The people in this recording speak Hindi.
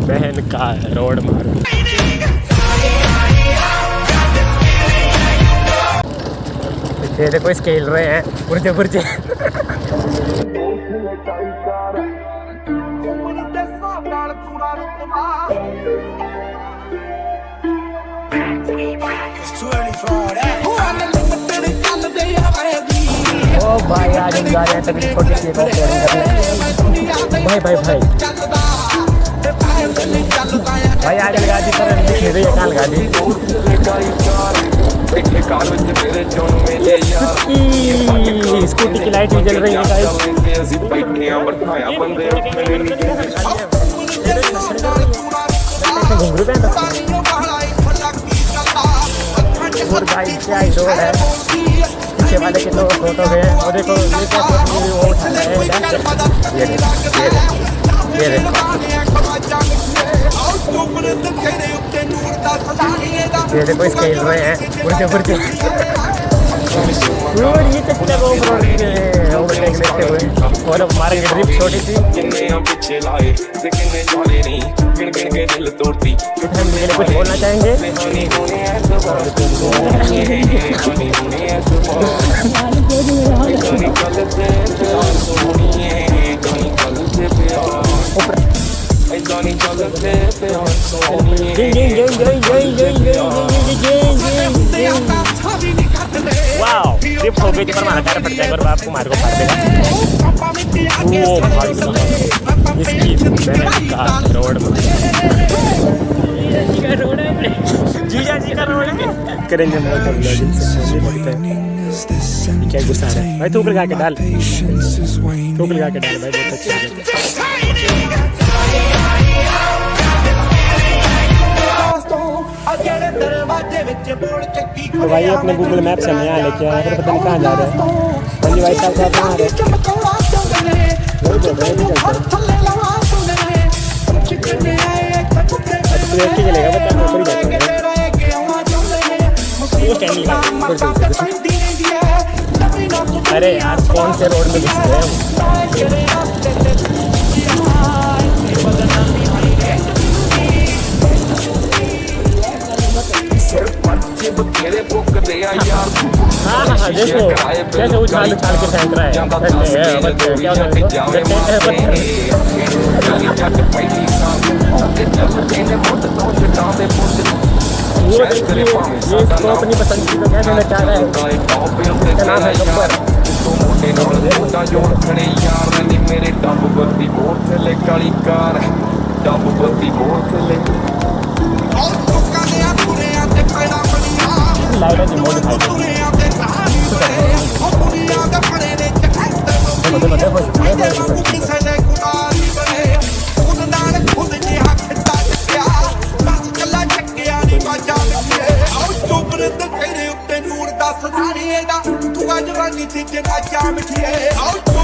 बहन का रोड मार। ये देखो इस खेल रहे हैं पुरजे पुरजे। ओ भाई आज हम जा रहे हैं तभी छोटी सी एक भाई भाई भाई भाई आगे लगा दी पर खेल रही है कहाँ लगा दी। स्कूटी की लाइट भी जल रही है घुंघरू पहन और भाई क्या ही रोड है। पीछे वाले के लोग फोटो है और देखो ये देखो इस खेल रहे हैं पुरजे पुरजे। और ये चक्कर ओवरटेक लेते हुए और हमारे ड्रिप छोटी सी कुछ बोलना चाहेंगे। वाओ ट्रिप हो गई थी पर हमारा टायर फट जाएगा और बाप को मार को फाड़ देगा। वो भाई इसकी रोड जीजा जी का रोड है करेंगे क्या गुस्सा है भाई। थूक लगा के डाल थूक लगा के डाल भाई बहुत अच्छा। तो भाई अपने गूगल मैप से यहाँ लेके आया फिर पता नहीं कहाँ जा रहे हैं। भाई भाई साहब कहाँ आ रहे हैं चलेगा बता। अरे यार कौन से रोड में घुस गए हम। हाँ देखो कैसे उछाल उछाल के फेंक रहा है। ये इसको अपनी पसंद की तो क्या देना चाह रहा है। नाम है गब्बर। लाइट है मॉडिफाइड ਤੂੰ ਅੱਜ ਰਾਨੀ ਤੇ ਜਗਾ ਜਾ ਮਿੱਠੀਏ